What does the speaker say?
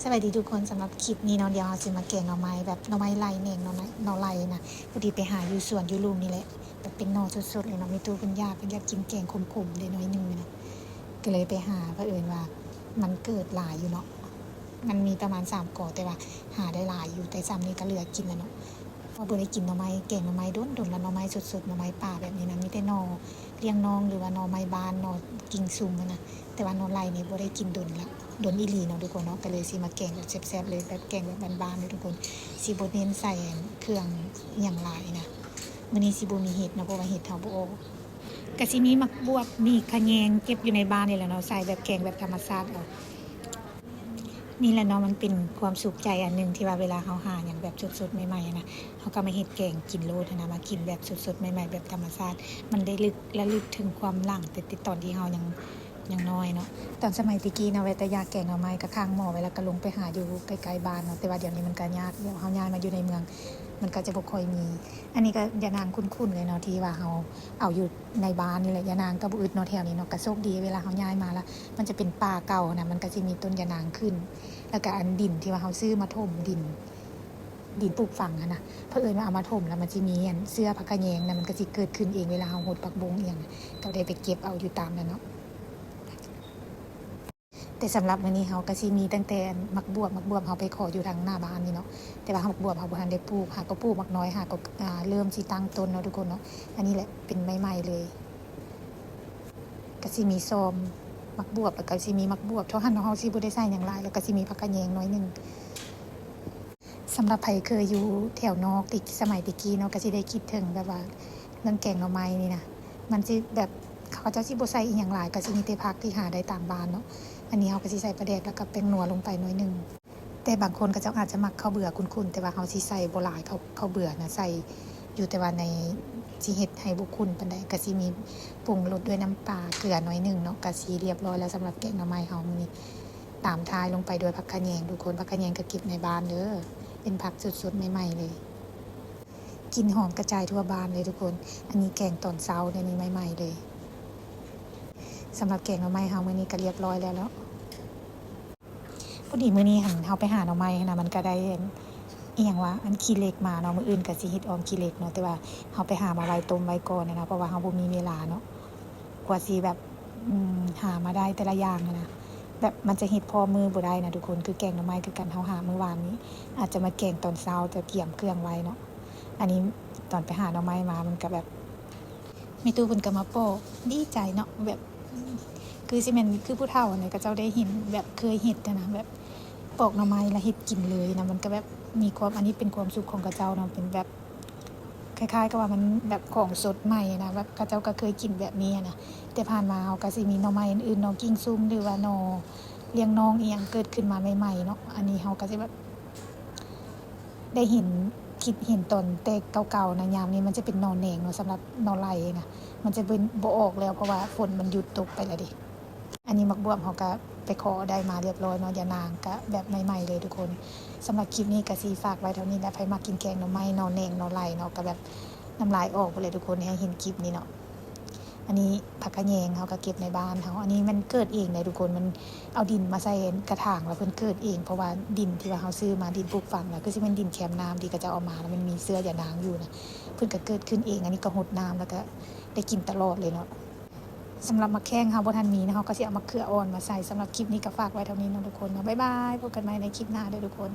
สวัสดีทุกคนสำหรับคลิปนี้เนาะเดี๋ยวเราจะมาแกงหน่อไม้แบบหน่อไม้ไล่เน่งหน่อไล่นะพอดีไปหาอยู่สวนอยู่ลุมนี่แหละแบบเป็นหน่อสดๆเลยเนาะมีตู้คุณย่าเพิ่นอยากกินแกงขมๆเลยน้อยนึงนะก็เลยไปหาเผอิญว่ามันเกิดหลายอยู่เนาะมันมีประมาณ3 กอแต่ว่าหาได้หลายอยู่แต่ซ้ำนี่ก็เหลือกินแล้วเนาะพอบ่ได้กินหน่อไม้แกงหน่อไม้โดนแล้วหน่อไม้สดๆหน่อไม้ป่าแบบนี้นะมีแต่หน่อเลี้ยงน้องหรือว่าหน่อไม้บานหน่อกิ่งซุ่มนะแต่ว่าหน่อไล่นี่บ่ได้กินโดนอีหลีเนาะทุกคนเนาะก็เลยสิมาแกงแบบแซ่บๆเลยแบบแกงแบบบานๆเลยทุกคนสิบ่เน้นใส่เครื่องอย่างหลายนะมื้อนี้สิบ่มีเห็ดเนาะเพราะว่าเห็ดเฮาบ่ออกก็สิมีมักบวบมีขะแยงเก็บอยู่ในบ้านนี่แหละเนาะใส่แบบแกงแบบธรรมชาติเอานี่แหละเนาะมันเป็นความสุขใจอันนึงที่ว่าเวลาเฮาหาหยังแบบสดๆใหม่ๆนะเฮาก็มาเฮ็ดแกงกินโลดนะมากินแบบสดๆใหม่ๆแบบธรรมชาติมันได้ลึกถึงความหลังแต่ตอนที่เฮายังน้อยเนาะตอนสมัยตะกี้เนาะเวลาอยากแกงหน่อไม้ก็ข้างหม้อไว้แล้วก็ลงไปหาอยู่ไกลๆบ้านเนาะแต่ว่าเดี๋ยวนี้มันก็ยากเดี๋ยวเฮาย้ายมาอยู่ในเมืองมันก็จะบ่ค่อยมี อันนี้ก็ยานางคุ้นๆเลยเนาะที่ว่าเฮาเอาอยู่ในบ้านนี่แหละยานางก็บ่อึดเนาะแถวนี้เนาะก็โชคดีเวลาเฮาย้ายมาแล้วมันจะเป็นป่าเก่านะมันก็สิมีต้นยานางขึ้นแล้วก็อันดินที่ว่าเฮาซื้อมาถมดินปลูกฝังอะนะเผอิญว่าเอามาถมแล้วมันสิมีอันเสื้อผักกะแยงนะมันก็สิเกิดขึ้นเองเวลาเฮาหดผักบงเอียงก็ได้ไปเก็บเอาอยู่ตามนั้นเนาะ แต่สำหรับมื้อนี้เฮาก็สิมีตั้งแต่มักบวบเฮาไปขออยู่ทางหน้าบ้านนี่เนาะแต่ว่ามักบวบเฮาบ่ทันได้ปลูกหาก็ปลูกมักน้อยหาก็เริ่มสิตั้งต้นเนาะทุกคนเนาะอันนี้แหละเป็นใหม่ๆเลยก็สิมีส้มมักบวบแล้วก็สิมีมักบวบเท่าหันเฮาสิบ่ได้ใส่หยังหลายแล้วก็สิมีผักกะแยงน้อยนึงสำหรับไผเคยอยู่แถวนอกติสมัยตะกี้เนาะก็สิได้คิดถึงแบบว่าเรื่องแกงหน่อไม้นี่นะมันสิแบบเขาเจ้าสิบ่ใส่อีหยังหลายก็สิมีแต่ผักที่หาได้ตามบ้านเนาะอันนี้เฮาก็สิใส่ปลาแดกแล้วก็แป้งนัวลงไปน้อยนึง แต่บางคนก็เจ้าอาจจะมักข้าวเบื่อคุ้นๆแต่ว่าเฮาสิใส่บ่หลายข้าวเบื่อนะใส่อยู่แต่ว่าในสิเฮ็ดให้บ่คุ้นปานใดก็สิมีปรุงรสด้วยน้ำปลาเกลือน้อยนึงเนาะก็สิเรียบร้อยแล้วสำหรับแกงหน่อไม้เฮามื้อนี้ตามท้ายลงไปด้วยผักขะแยงทุกคนผักขะแยงก็เก็บในบ้านเด้อเป็นผักสดๆใหม่ๆเลยกลิ่นหอมกระจายทั่วบ้านเลยทุกคนอันนี้แกงตอนเช้าเนี่ยนี่ใหม่ๆเลยสำหรับแกงหน่อไม้เฮามื้อนี้ก็เรียบร้อยแล้วพอดีมื้อนี้หันเฮาไปหาหน่อไม้นะมันก็ได้อีหยังว่าอันขี้เหล็กมาเนาะมื้ออื่นก็สิเฮ็ดออมขี้เหล็กเนาะแต่ว่าเฮาไปหามาไว้ต้มไว้ก่อนนะเพราะว่าเฮาบ่มีเวลาเนาะกว่าสิแบบหามาได้แต่ละอย่างนะแบบมันจะเฮ็ดพอมือบ่ได้นะทุกคนคือแกงหน่อไม้คือกันเฮาหามื้อวานนี้อาจจะมาแกงตอนเช้าแต่เตรียมเครื่องไว้เนาะอันนี้ตอนไปหาหน่อไม้มามันก็แบบมีตู้เพิ่นก็มาโปะดีใจเนาะแบบคือสิแม่นคือผู้เฒ่าเนี่ยก็เจ้าได้เห็นแบบเคยเฮ็ดนะแบบ ปอกหน่อไม้แล้วเฮ็ดกินเลยนะมันก็แบบมีความอันนี้เป็นความสุขของกระเจ้าเนาะเป็นแบบคล้ายๆกับว่ามันแบบของสดใหม่นะแบบกระเจ้าก็เคยกินแบบนี้นะแต่ผ่านมาเฮาก็สิมีหน่อไม้อื่นๆหน่อกิ้งซุ่มหรือว่าหน่อเลี้ยงน้องอีหยังเกิดขึ้นมาใหม่ๆเนาะอันนี้เฮาก็สิแบบได้เห็นคิดเห็นตอนแต่เก่าๆนะยามนี้มันจะเป็นหน่อแหนงเนาะสำหรับหน่อไร่นะมันจะเป็นบ่ออกแล้วเพราะว่าฝนมันหยุดตกไปแล้วดิ อันนี้มักบวบเขาก็ไปขอได้มาเรียบร้อยเนาะยานางก็แบบใหม่ๆเลยทุกคนสำหรับคลิปนี้ก็สีฝากไว้เท่านี้แหละใครมากินแกงหน่อไม้หน่อแหน่งหน่อไหลเนาะก็แบบน้ำลายออกไปเลยทุกคนให้เห็นคลิปนี้เนาะอันนี้ผักกะแยงเขาก็เก็บในบ้านเขาอันนี้มันเกิดเองเลยทุกคนมันเอาดินมาใส่กระถางแล้วเพิ่นเกิดเองเพราะว่าดินที่ว่าเขาซื้อมาดินปลูกฝังนะก็สิเป็นดินแคมน้ำที่ก็จะเอามาแล้วมันมีเสื้อยานางอยู่นะเพิ่นก็เกิดขึ้นเองอันนี้ก็หดน้ำแล้วก็ได้กินตลอดเลยเนาะ สำหรับมะแข้งค่ะบ่ทันมีนะเขาก็สิเอามะเขืออ่อนมาใส่สำหรับคลิปนี้ก็ฝากไว้เท่านี้นะทุกคนนะบ๊ายบายพบกันใหม่ในคลิปหน้าเด้อทุกคน